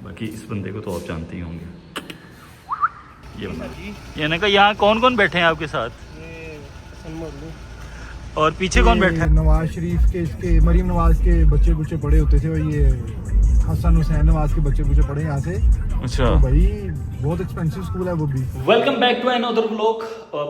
बाकी इस बंदे को तो आप जानते ही होंगे। ये बंदा, ये ना, यहाँ कौन कौन बैठे हैं आपके साथ? और पीछे कौन बैठा है? नवाज शरीफ के, इसके मरीम नवाज के बच्चे बुच्चे पढ़े होते थे, और ये हसन हुसैन नवाज के बच्चे बुच्चे पढ़े यहाँ से। अच्छा, तो भाई बहुत एक्सपेंसिव स्कूल है वो भी। Welcome back to another vlog.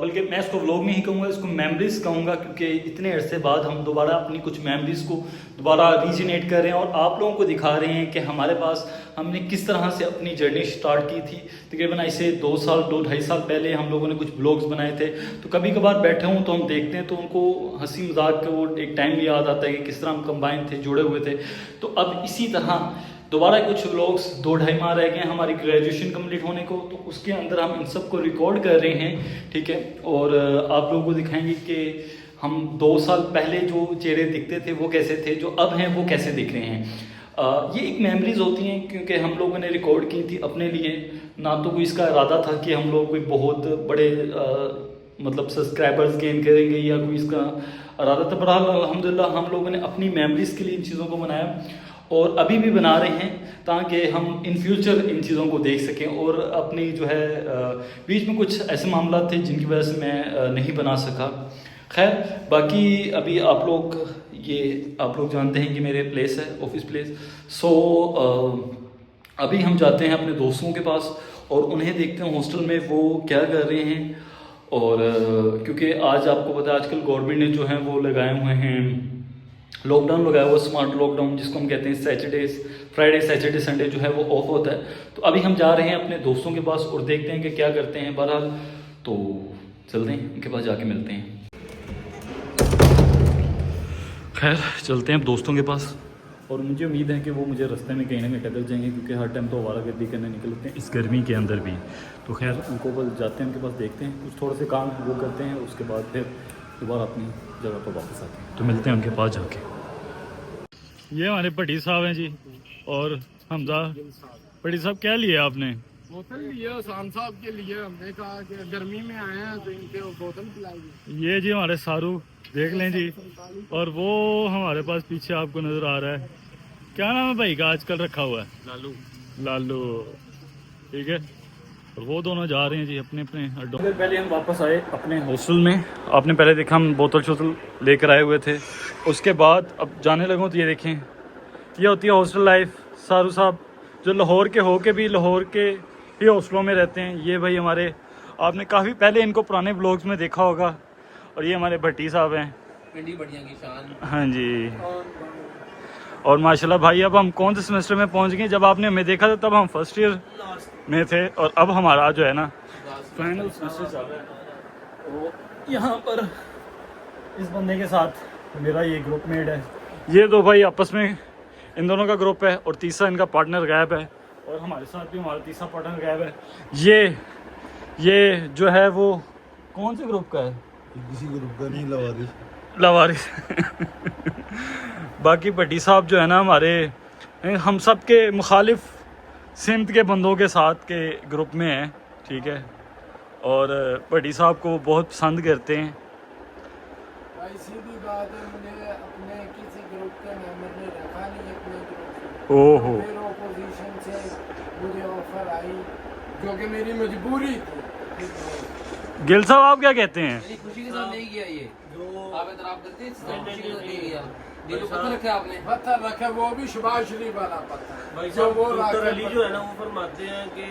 बल्कि मैं इसको व्लॉग नहीं कहूँगा, इसको मेमोरीज कहूँगा, क्योंकि इतने अरसे बाद हम दोबारा अपनी कुछ मेमोरीज को दोबारा रीजनेट कर रहे हैं और आप लोगों को दिखा रहे हैं कि हमारे पास हमने किस तरह से अपनी जर्नी स्टार्ट की थी। तकरीबन ऐसे 2-2.5 साल पहले हम लोगों ने कुछ ब्लॉग्स बनाए थे। तो कभी कभार बैठे हों तो हम देखते हैं तो उनको हंसी मजाक का वो एक टाइम याद आता है कि किस तरह हम कंबाइन थे, जुड़े हुए थे। तो अब इसी तरह दोबारा कुछ व्लॉग्स 2-2.5 माह रह गए हैं हमारी ग्रेजुएशन कंप्लीट होने को, तो उसके अंदर हम इन सब को रिकॉर्ड कर रहे हैं, ठीक है। और आप लोगों को दिखाएंगे कि हम 2 साल पहले जो चेहरे दिखते थे वो कैसे थे, जो अब हैं वो कैसे दिख रहे हैं। ये एक मेमोरीज होती हैं, क्योंकि हम लोगों ने रिकॉर्ड की थी अपने लिए, ना तो कोई इसका इरादा था कि हम लोग कोई बहुत बड़े मतलब सब्सक्राइबर्स गेन करेंगे या कोई इसका इरादा था। बहरहाल अल्हम्दुलिल्लाह हम लोगों ने अपनी मेमोरीज के लिए इन चीज़ों को बनाया और अभी भी बना रहे हैं, ताकि हम इन फ्यूचर इन चीज़ों को देख सकें। और अपनी जो है बीच में कुछ ऐसे मामला थे जिनकी वजह से मैं नहीं बना सका। खैर, बाकी अभी आप लोग जानते हैं कि मेरे प्लेस है, ऑफिस प्लेस। सो अभी हम जाते हैं अपने दोस्तों के पास और उन्हें देखते हैं हॉस्टल में वो क्या कर रहे हैं। और क्योंकि आज आपको पता है आजकल गवर्नमेंट ने जो है वो लगाए हुए हैं, लॉकडाउन लगाया हुआ, स्मार्ट लॉकडाउन जिसको हम कहते हैं। फ्राइडे सैटरडे संडे जो है वो ऑफ होता है। तो अभी हम जा रहे हैं अपने दोस्तों के पास और देखते हैं कि क्या करते हैं। बहरहाल तो चलते हैं उनके पास, जाके मिलते हैं। खैर, चलते हैं अब दोस्तों के पास और मुझे उम्मीद है कि वो मुझे रास्ते में कहीं ना कहीं टक्कर जाएंगे, क्योंकि हर टाइम तो आवारागर्दी करने निकलते हैं इस गर्मी के अंदर भी। तो खैर, उनको बस जाते हैं उनके पास, देखते हैं कुछ थोड़े से काम वो करते हैं, उसके बाद फिर दोबारा अपनी जगह पर वापस आते हैं। तो मिलते हैं उनके पास जाके। ये हमारे भट्टी साहब हैं जी, और हमजा। भट्टी साहब क्या लिए आपने? बोतल लिए हुसैन साहब के लिए, हमने कहा कि गर्मी में आए हैं तो इनके बोतल पिलाएंगे। ये जी हमारे सारू, देख लें जी। और वो हमारे पास पीछे आपको नजर आ रहा है, क्या नाम है भाई का आजकल रखा हुआ है? लालू, ठीक है। और वो दोनों जा रहे हैं जी अपने अपने अड्डों। पहले हम वापस आए अपने हॉस्टल में। आपने पहले देखा हम बोतल शोतल लेकर आए हुए थे, उसके बाद अब जाने लगे। तो ये देखें, ये होती है हॉस्टल लाइफ। सारू साहब जो लाहौर के हो के भी लाहौर के ही हॉस्टलों में रहते हैं। ये भाई हमारे, आपने काफ़ी पहले इनको पुराने ब्लॉग्स में देखा होगा। और ये हमारे भट्टी साहब हैं, पिंडी बढ़िया की शान। हाँ जी। और माशाल्लाह भाई, अब हम कौन से सेमेस्टर में पहुंच गए? जब आपने हमें देखा था तब हम फर्स्ट ईयर में थे, और अब हमारा जो है ना फाइनल सेमेस्टर चल रहा है। तो यहाँ पर इस बंदे के साथ मेरा ये ग्रुप मेट है। ये दो भाई आपस में इन दोनों का ग्रुप है, और तीसरा इनका पार्टनर गायब है। और हमारे साथ भी हमारा तीसरा पार्टनर गायब है। ये जो है वो कौन से ग्रुप का है? किसी ग्रुप का नहीं, लवारिस बाकी भट्टी साहब जो है ना हमारे, हम सब के मुखालिफ सिमत के बंदों के साथ के ग्रुप में हैं, ठीक है। और भट्टी साहब को बहुत पसंद करते हैं। भाई सीधी बात है, मुझे अपने किसी ग्रुप के मेंबर ने रखा नहीं अपने ग्रुप से। ओहो, फिर ऑपोजिशन से मुझे ऑफर आई, जो कि मेरी मजबूरी थी। गिल साहब आप क्या कहते हैं? मेरी खुशी के साथ नहीं किया ये, जो आप इतराफ करते हैं, खुशी के साथ नहीं किया। दिल को पत्थर रखे आपने, पत्थर रखे, वो भी शबाज शरीफ वाला पत्थर। भाई जो वो डॉक्टर अली जो है ना, वो फरमाते हैं कि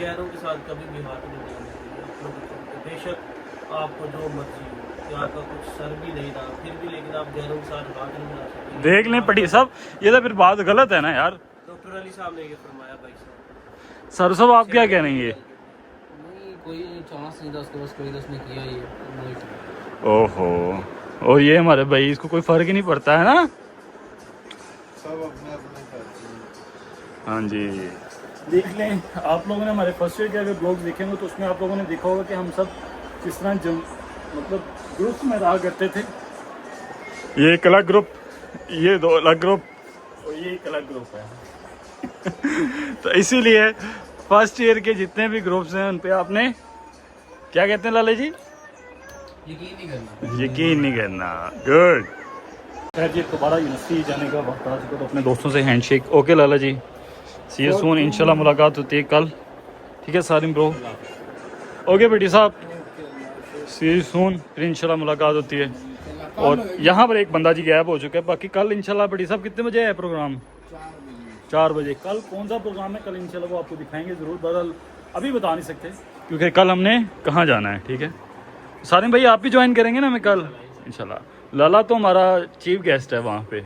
गैरों के साथ कभी भी हाथ नहीं लगाना चाहिए। बेशक आपको जो मर्जी हो, कि आपका कुछ सर भी नहीं था फिर भी, लेकिन आप गैरों के साथ हाथ नहीं मिला सकते। देख लें भट्टी साहब, ये तो फिर बात गलत है ना यार। डॉक्टर अली साहब ने ये फरमाया भाई साहब। सर साहब आप क्या कह रहे हैं? नहीं कोई चांस नहीं था उसके पास, कोई उसने किया ये। ओहो, और ये हमारे भाई, इसको कोई फर्क ही नहीं पड़ता है ना। सब अपने अपने करते हैं। हाँ जी, देख लें आप लोगों ने हमारे फर्स्ट ईयर के अगर ब्लॉग्स देखेंगे तो उसमें आप लोगों ने देखा होगा कि हम सब किस तरह मतलब ग्रुप्स में रहा करते थे। ये एक अलग ग्रुप, ये दो अलग ग्रुप, और ये एक अलग ग्रुप है तो इसीलिए फर्स्ट ईयर के जितने भी ग्रुप्स हैं उन पे आपने क्या कहते हैं लाले जी? यकीन नहीं करना। गुड। खैर जी, दोबारा यूनिवर्सिटी जाने का वक्त आ चुका, तो अपने दोस्तों से handshake. Okay Lala ji, see you soon, इंशाल्लाह मुलाकात होती है कल। ठीक है सारिम ब्रो, ओके बेटी साहब, सी यू सून, फिर इंशाल्लाह मुलाकात होती है। और यहाँ पर एक बंदा जी गैप हो चुका है, बाकी कल इंशाल्लाह बेटी साहब कितने बजे है प्रोग्राम? 4 बजे। कल कौन सा प्रोग्राम है कल इंशाल्लाह वो आपको दिखाएंगे ज़रूर, बदल अभी बता नहीं सकते क्योंकि कल हमने कहाँ जाना है। ठीक है सारिम भाई, आप भी ज्वाइन करेंगे ना हमें कल इंशाल्लाह। लाला तो हमारा चीफ गेस्ट है वहाँ पे,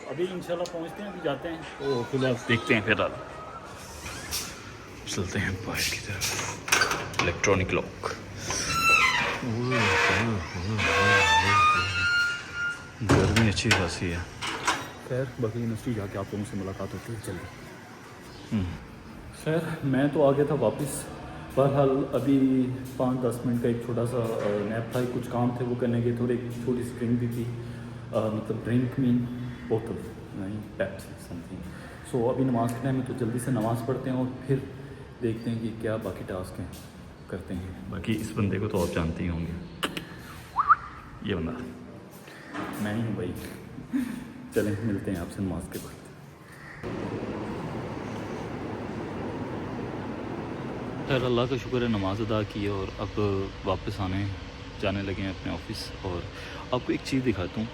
अभी इंशाल्लाह पहुँचते हैं, अभी जाते हैं तो फिलहाल देखते हैं, फिर लाला चलते हैं बाहर की तरफ। इलेक्ट्रॉनिक लॉक, गर्मी अच्छी खासी है। खैर बाकी यूनिवर्सिटी जाके आप लोगों से मुलाकात होती है जल्दी। खैर मैं तो आ गया था वापस, बहरहाल अभी 5-10 मिनट का एक छोटा सा नैप था, कुछ काम थे वो करने के, थोड़ी एक छोटी सी ड्रिंक भी थी, मतलब ड्रिंक मीन बोतल नहीं, पेप्सी समथिंग। सो अभी नमाज़ के टाइम है तो जल्दी से नमाज़ पढ़ते हैं और फिर देखते हैं कि क्या बाकी टास्क हैं करते हैं। बाकी इस बंदे को तो आप जानते ही होंगे, ये बंदा मैं ही हूँ भाई। चलें मिलते हैं आपसे नमाज के बाद। खैर अल्लाह का शुक्र है नमाज़ अदा की है और अब वापस जाने लगे हैं अपने ऑफिस। और आपको एक चीज़ दिखाता हूँ,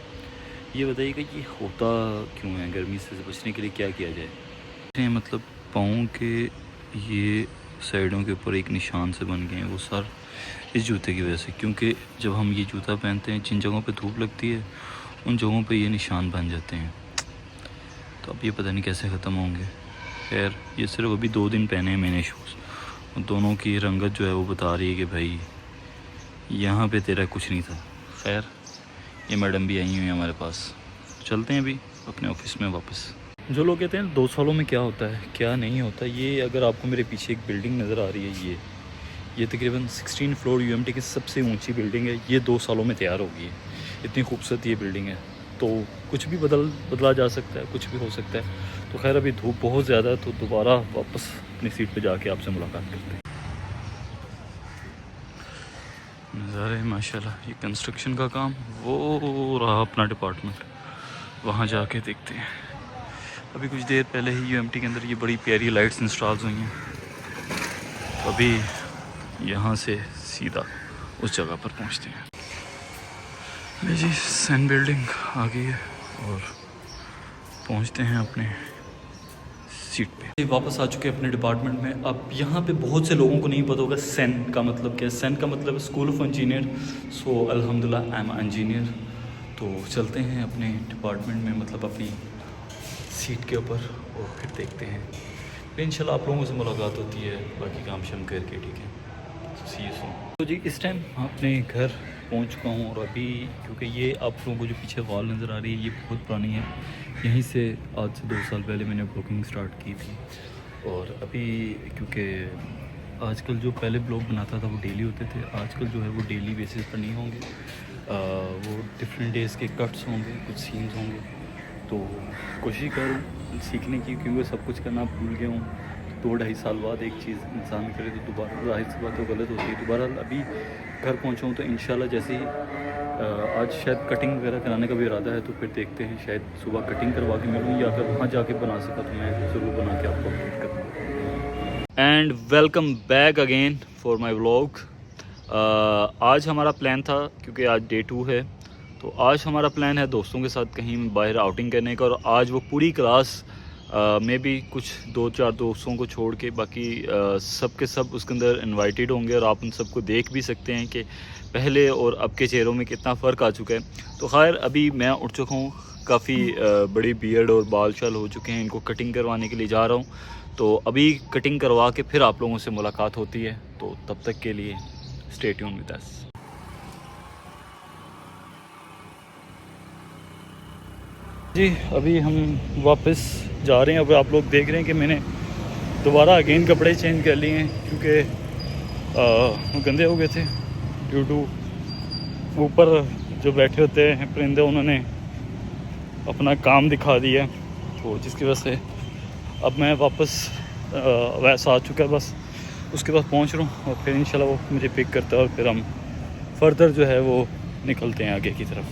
ये बताइएगा ये होता क्यों है, गर्मी से बचने के लिए क्या किया जाए। मतलब पाँव के ये साइडों के ऊपर एक निशान से बन गए हैं, वो सर इस जूते की वजह से, क्योंकि जब हम ये जूता पहनते हैं जिन जगहों पे धूप लगती है उन जगहों पे ये निशान बन जाते हैं। तो अब ये पता नहीं कैसे ख़त्म होंगे। खैर ये सिर्फ अभी 2 दिन पहने हैं मैंने शूज़, दोनों की रंगत जो है वो बता रही है कि भाई यहाँ पे तेरा कुछ नहीं था। खैर ये मैडम भी आई हुई है हमारे पास, चलते हैं अभी अपने ऑफिस में वापस। जो लोग कहते हैं 2 सालों में क्या होता है क्या नहीं होता, ये अगर आपको मेरे पीछे एक बिल्डिंग नज़र आ रही है, ये तकरीबन 16 फ्लोर यूएमटी की सबसे ऊंची बिल्डिंग है, ये 2 सालों में तैयार होगी है। इतनी खूबसूरत ये बिल्डिंग है, तो कुछ भी बदला जा सकता है, कुछ भी हो सकता है। तो खैर अभी धूप बहुत ज़्यादा है तो दोबारा वापस अपनी सीट पे जाके आपसे मुलाकात करते हैं। नज़ारे माशाल्लाह, ये कंस्ट्रक्शन का काम, वो रहा अपना डिपार्टमेंट, वहाँ जाके देखते हैं। अभी कुछ देर पहले ही यूएमटी के अंदर ये बड़ी प्यारी लाइट्स इंस्टॉल हुई हैं, तो अभी यहाँ से सीधा उस जगह पर पहुँचते हैं। जी सैन बिल्डिंग आ गई है और पहुँचते हैं अपने सीट पे। वापस आ चुके हैं अपने डिपार्टमेंट में। अब यहाँ पे बहुत से लोगों को नहीं पता होगा सैन का मतलब क्या है। सैन का मतलब स्कूल ऑफ इंजीनियर, सो अल्हम्दुलिल्लाह आई एम इंजीनियर। तो चलते हैं अपने डिपार्टमेंट में, मतलब अपनी सीट के ऊपर, और फिर देखते हैं, फिर इंशाल्लाह आप लोगों से मुलाकात होती है बाकी काम शाम करके। ठीक है, सी यू सून। तो जी इस टाइम अपने घर पहुंच चुका हूं, और अभी क्योंकि ये आप लोगों को जो पीछे वॉल नज़र आ रही है ये बहुत पुरानी है, यहीं से आज से 2 साल पहले मैंने ब्लॉगिंग स्टार्ट की थी। और अभी क्योंकि आजकल जो पहले ब्लॉग बनाता था वो डेली होते थे, आजकल जो है वो डेली बेसिस पर नहीं होंगे, वो डिफरेंट डेज़ के कट्स होंगे, कुछ सीन्स होंगे। तो कोशिश करूँ सीखने की, क्योंकि सब कुछ करना भूल गया हूँ। 2-2.5 साल बाद एक चीज़ इंसान करे तो दोबारा जाहिर सी बात तो गलत होती है। दोबारा अभी घर पहुँचा हूँ तो इंशाल्लाह जैसे ही आज शायद कटिंग वगैरह कराने का भी इरादा है, तो फिर देखते हैं, शायद सुबह कटिंग करवा के मिलूँ, या अगर वहाँ जाके बना सका तो मैं ज़रूर बना के आपको अपडेट करूँगा। And welcome back again for my vlog. आज हमारा प्लान था, क्योंकि आज डे 2 है, तो आज हमारा प्लान है दोस्तों के साथ कहीं बाहर आउटिंग करने का। और आज वो पूरी क्लास में भी कुछ 2-4 दोस्तों को छोड़ के बाकी सब के सब उसके अंदर इनवाइटेड होंगे, और आप उन सबको देख भी सकते हैं कि पहले और अब के चेहरों में कितना फ़र्क आ चुका है। तो खैर अभी मैं उठ चुका हूँ, काफ़ी बड़ी बियर्ड और बाल शाल हो चुके हैं, इनको कटिंग करवाने के लिए जा रहा हूँ। तो अभी कटिंग करवा के फिर आप लोगों से मुलाकात होती है, तो तब तक के लिए स्टे ट्यून विद अस। जी अभी हम वापस जा रहे हैं। अब आप लोग देख रहे हैं कि मैंने दोबारा अगेन कपड़े चेंज कर लिए हैं, क्योंकि गंदे हो गए थे ड्यू टू ऊपर जो बैठे होते हैं परिंदे, उन्होंने अपना काम दिखा दिया, तो जिसकी वजह से अब मैं वापस वैसा आ चुका है, बस उसके पास पहुंच रहा हूँ, और फिर इंशाल्लाह वो मुझे पिक करता है और फिर हम फर्दर जो है वो निकलते हैं आगे की तरफ।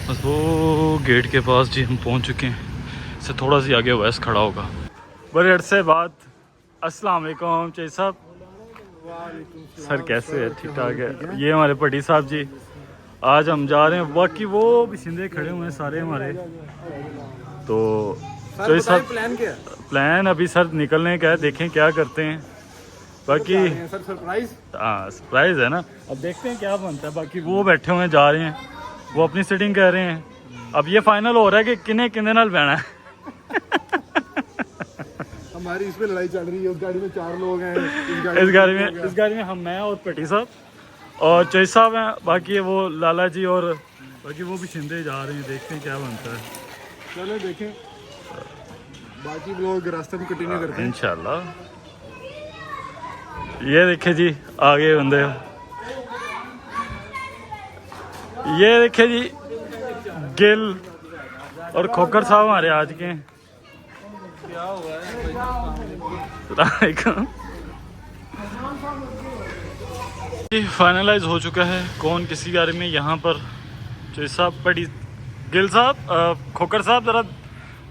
बस वो गेट के पास जी हम पहुंच चुके हैं, इससे थोड़ा सी आगे वैस खड़ा होगा। बड़े अरसे बाद। अस्सलाम वालेकुम चेई साहब। सर कैसे है? ठीक ठाक है। ये हमारे पटी साहब जी, आज हम जा रहे हैं। बाकी वो बिशिंदे खड़े हुए हैं सारे हमारे। तो चेई साहब प्लान क्या प्लान अभी सर निकलने का है, देखें क्या करते हैं। बाकी है सर? सरप्राइज। हाँ सरप्राइज है ना, अब देखते हैं क्या बनता है। बाकी वो बैठे हुए हैं, जा रहे हैं, वो अपनी सिटिंग कर रहे हैं। अब ये फाइनल हो रहा है कि किन्ने किन्ने नाल बहना है। हमारी इसमें लड़ाई चल रही है। उस गाड़ी में 4 लोग हैं, इस गाड़ी में हम, मैं और पटी साहब और चेई साहब हैं। बाकी वो लाला जी और बाकी वो भी शिंदे जा रहे हैं। देखते हैं क्या बनता है। चलो देखें, बाकी लोग रास्ते में कंटिन्यू करते हैं इंशाल्लाह। ये देखे जी आगे बंदे, ये देखे जी गिल और खोकर साहब हमारे आज के। फाइनलाइज हो चुका है कौन किसी गाड़ी में। यहाँ पर जो साहब बड़ी गिल साहब, खोकर साहब, जरा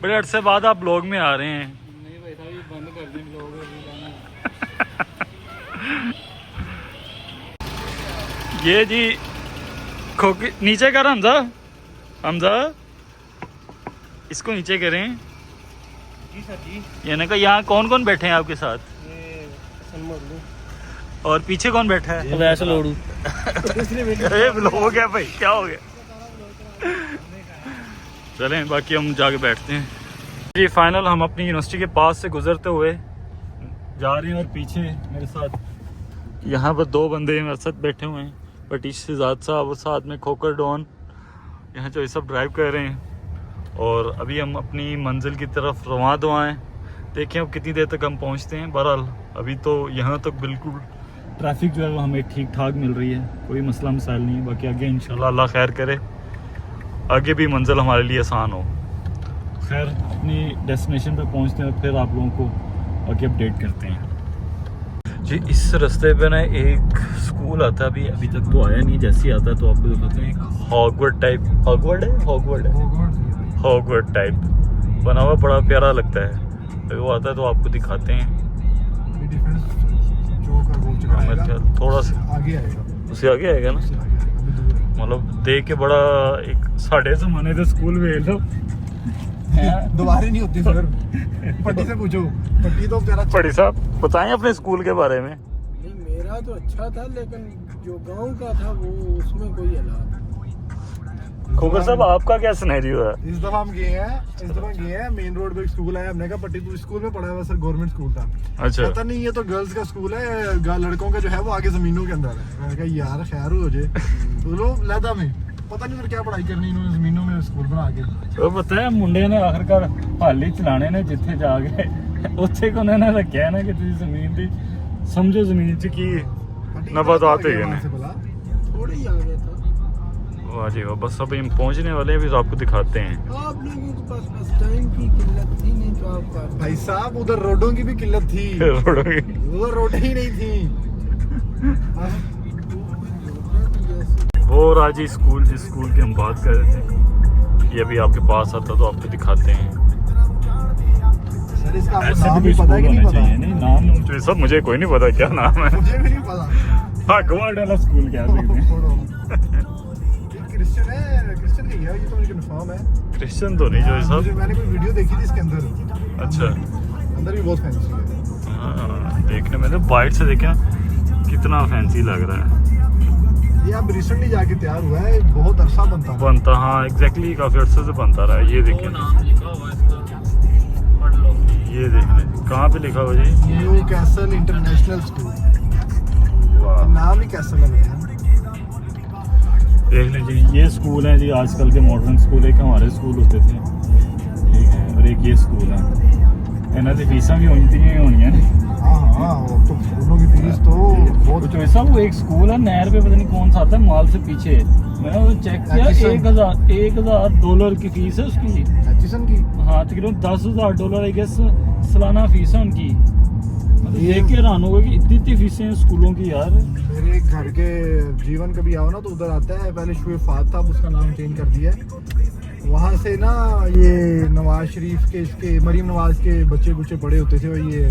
बड़े अरसे बाद आप ब्लॉग में आ रहे हैं। नहीं भाई साहब, ये बंद कर दें ब्लॉग। ये जी खोके नीचे कर हमजा, हमजा इसको नीचे करें। जी सर जी। यानी कि यहाँ कौन कौन बैठे हैं आपके साथ? और पीछे कौन बैठा है? वैसे लोड़ू। अरे हो गया भाई, क्या हो गया? चलें बाकी हम जाके बैठते हैं जी। फाइनल हम अपनी यूनिवर्सिटी के पास से गुजरते हुए जा रहे हैं और पीछे मेरे साथ यहाँ पर 2 बंदे मेरे साथ बैठे हुए हैं, पटीश सिजाद साहब और साथ में खोकर डॉन। यहाँ जो ये सब ड्राइव कर रहे हैं और अभी हम अपनी मंजिल की तरफ रवां दवाएँ। देखें अब कितनी देर तक हम पहुँचते हैं। बहरहाल अभी तो यहाँ तक बिल्कुल ट्रैफिक जो है वो हमें ठीक ठाक मिल रही है, कोई मसला मसाइल नहीं है। बाकी आगे इंशाल्लाह अल्लाह खैर करे, आगे भी मंजिल हमारे लिए आसान हो। खैर अपनी डेस्टिनेशन पे पहुँचते हैं और फिर आप लोगों को आगे अपडेट करते हैं जी। इस रास्ते पे ना एक स्कूल आता है, अभी तक तो आया नहीं। जैसे ही आता है तो आपको दिखाते हैं। हॉगवर्ड टाइप, हॉगवर्ड टाइप बना हुआ, बड़ा प्यारा लगता है। वो आता है तो आपको दिखाते हैं। थोड़ा सा आगे आएगा, उससे आगे आएगा ना, मतलब देख के बड़ा एक साढ़े ज़माने के स्कूल में लो। दोबारा नहीं होती सर। पट्टी से पूछो, पट्टी तो प्यारा। पटी साहब बताएं अपने स्कूल के बारे में। नहीं मेरा तो अच्छा था, लेकिन जो गांव का था वो उसमें कोई हालात। खोकर साहब आपका क्या सिनेरियो है? इस दफा हम गए हैं मेन रोड पे एक स्कूल है। हमने कहा पट्टी तू स्कूल में पढ़ा हुआ? सर गवर्नमेंट स्कूल था। अच्छा। पता नहीं ये तो गर्ल्स का स्कूल है, लड़कों का जो है वो आगे जमीनों के अंदर है। मैंने कहा यार खैर हो जाए। तो लो लैदा में पता नहीं फिर क्या पढ़ाई करनी इन्होंने, जमीनों में स्कूल बना के। तो पता है मुंडे ने आखिरकार हाली चलाने ने जिथे जा गए उत्थे को उन्होंने रखा ना कि जमीन दी समझो, जमीन च की नबातात है ने। थोड़ी ही आगे था। वाह जी वाह, बस अभी हम पहुंचने वाले हैं, अभी तो आपको दिखाते हैं। आप लोगों के पास बस टाइम की किल्लत थी, नहीं तो आपका भाई साहब उधर रोडों की भी किल्लत थी। उधर रोडें ही नहीं थी। वो राजी स्कूल, जिस स्कूल की हम बात कर रहे थे, ये अभी आपके पास आता तो आपको दिखाते हैं। सर इसका आपको ऐसे नाम भी भी पता है कि नहीं पता? नहीं नाम तो सब मुझे कोई नहीं पता क्या नाम है। मुझे भी नहीं पता। हाँ गवाड़ वाला स्कूल कह सकते हैं। क्रिश्चियन है, क्रिश्चियन नहीं है ये तो मुझे कंफर्म है। क्रिश्चियन तो नहीं जो साहब। मैंने कोई वीडियो देखी थी इसके अंदर। अच्छा। अंदर भी बहुत फैंसी है। हाँ देखने में तो बाइट से देखें कितना फैंसी लग रहा है। ये अब रिसेंटली जाके तैयार हुआ है, बहुत अरसा बनता। हाँ एग्जैक्टली, काफी अर्से से बनता रहा है। ये देखिए नाम लिखा हुआ इसका, पढ़ लो। ये देखने कहाँ पे लिखा हुआ जी? New Castle International School. वाह, नाम ही कैसल लग रहा है। देख लीजिए ये स्कूल है जी, आजकल के मॉडर्न स्कूल। एक हमारे स्कूल होते थे, ठीक है, और एक ये स्कूल है। इन्होंने की फीसा भी होनी है। हाँ तो स्कूलों की फीस तो बहुत। तो ऐसा वो एक स्कूल है नहर पे, पता नहीं कौन सा आता है, माल से पीछे। मैंने वो चेक किया, $1000 की फीस है उसकी। एचिसन की? हाँ तकरीबन $10,000 आई गेस सालाना फीस है उनकी। मतलब देख के हैरान होगा कि इतनी फीसें हैं स्कूलों की यार। मेरे घर के जीवन कभी आओ ना तो उधर आता है, पहले शुए फात था, अब उसका नाम चेंज कर दिया है। वहाँ से ना ये नवाज शरीफ के इसके मरीम नवाज के बच्चे बुच्चे पढ़े होते थे, और ये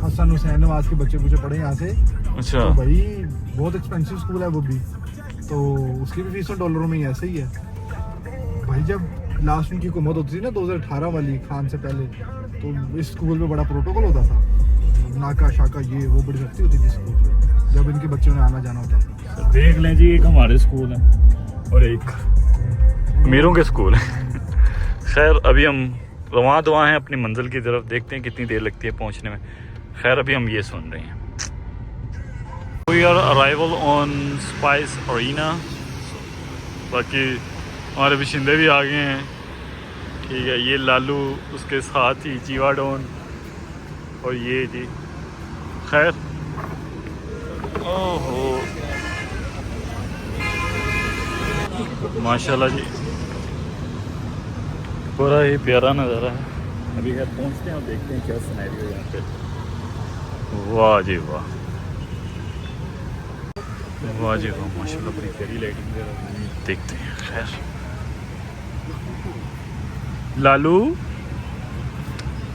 हसन हुसैन नवाज के बच्चे बुच्चे पढ़े यहाँ से। अच्छा तो भाई बहुत एक्सपेंसिव स्कूल है वो भी, तो उसकी भी फीस डॉलरों में ही ऐसे ही है भाई। जब लास्ट उनकी हुकूमत होती थी ना 2018 वाली खान से पहले, तो इस स्कूल में बड़ा प्रोटोकॉल होता था, नाका शाका ये वो बड़ी सख्ती होती थी स्कूल में जब इनके बच्चों ने आना जाना होता था। तो देख लें जी, एक हमारे स्कूल है और एक अमीरों के स्कूल है। खैर अभी हम रवां हैं अपनी मंजिल की तरफ, देखते हैं कितनी देर लगती है पहुंचने में। खैर अभी हम ये सुन रहे हैं, we are arrival on Spice Arena. बाकी हमारे बिशिंदे भी आ गए हैं, ठीक है। ये लालू, उसके साथ ही जीवा डॉन और ये जी। खैर ओहो माशाल्लाह जी, बड़ा ही प्यारा नज़ारा है। अभी खैर पहुँचते हैं और देखते हैं क्या सिनेरियो है यहाँ पे। वाह जी वाह, वाह जी वाह, माशाल्लाह बड़ी प्यारी लाइटिंग वगैरह। देखते हैं। खैर लालू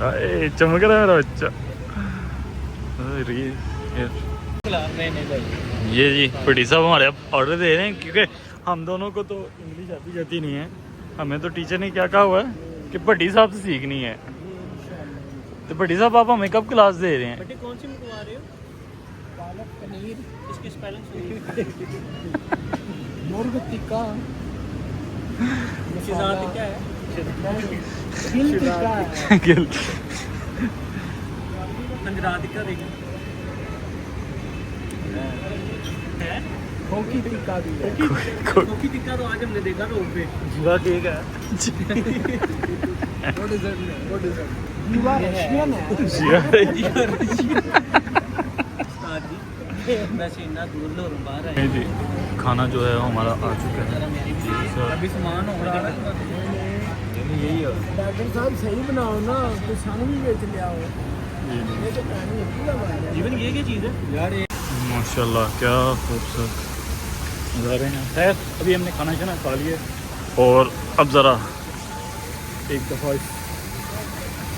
अरे चमक रहा है मेरा बच्चा। ये जी पटी साहब हमारे ऑर्डर दे रहे हैं, क्योंकि हम दोनों को तो इंग्लिश आती जाती नहीं है। हमें तो टीचर ने क्या कहा हुआ है कि भट्टी साहब से सीखनी है। तो भट्टी साहब आप हमें कब क्लास दे रहे हैं? बेटे कौन सी मंगवा रहे हो? पालक पनीर, इसकी स्पेलिंग मुर्ग टिक्का शिजात क्या है? गिल पंजरात का देखिए है। खोकी टिक्का भी है। कोकी टिक्का तो आज हमने देखा रोड पे। जीवा ठीक है। What is it? What is it? You are Russian है। उस्ताद जी वैसे इतना दूर लो बाहर है जी खाना जो है हमारा आ चुका है। अभी सामान हो रहा है। यही है डॉक्टर साहब सही बनाओ ना, तो सामने भी बेच ले आओ। ये तो पानी है पूरा बाहर। जीवन ये क्या चीज़ है यार? माशाल्लाह क्या खूबसूरत नज़ारे हैं। खैर अभी हमने खाना शाना खा लिया और अब ज़रा एक दफ़ा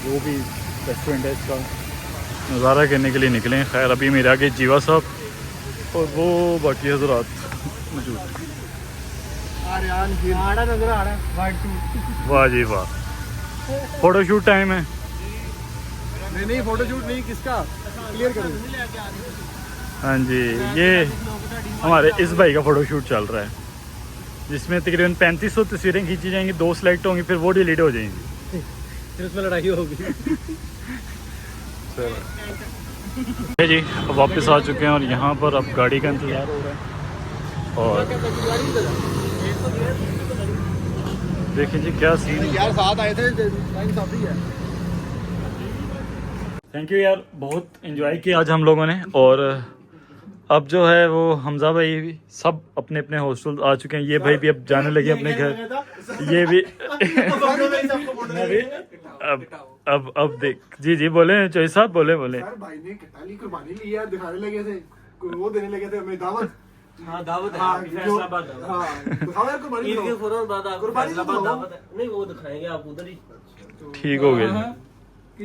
जो भी रेस्टोरेंट है इसका नज़ारा करने के लिए निकले हैं। खैर अभी मेरे आगे जीवा साहब और वो बाकी हजरात मौजूद हैं। आर्यन हिल आड़ा नजर आ रहा है, वाइट सूट। वाह जी वाह, फ़ोटोशूट टाइम है। नहीं फोटोशूट नहीं, किसका क्लियर करो। हाँ जी, ये हमारे इस भाई का फ़ोटोशूट चल रहा है, जिसमें तकरीबन 3500 तस्वीरें खींची जाएंगी, 2 सेलेक्ट होंगी, फिर वो डिलीट हो जाएंगी, फिर उसमें लड़ाई होगी। जी अब वापस आ चुके हैं और यहाँ पर अब गाड़ी का इंतज़ार हो रहा है। और देखिए जी क्या सीन है। यार साथ आए थे, टाइम साथ ही है। थैंक यू यार, बहुत एंजॉय किया आज हम लोगों ने। और अब जो है वो हमजा भाई भी सब अपने अपने हॉस्टल आ चुके हैं। ये भाई भी अब जाने लगे अपने घर। ये भी अब देख जी बोले चौधरी साहब बोले यार भाई ने कटाली कुर्बानी ली यार, दिखाने लगे थे, वो देने लगे थे हमें दावत। हाँ दावत है। हाँ, फैसलाबाद दावत। हाँ दिखाओ यार कुर्बानी। ईद के फौरन बाद आपको कुर्बानी फैसलाबाद दिखाओ। दावत है। नहीं वो दिखाएंगे आप उधर ही। ठीक हो गया जी।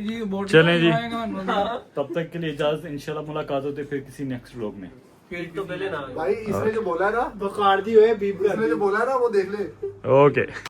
चलें जी, हाँ। तब तक के लिए इजाज़त। इंशाल्लाह मुलाकात होती है फिर किसी नेक्स्ट व्लॉग में। फिर तो पहले ना भाई इसने जो बोला है ना, बकार दी हुए बीप, इसने जो बोला है ना वो देख ले। ओके।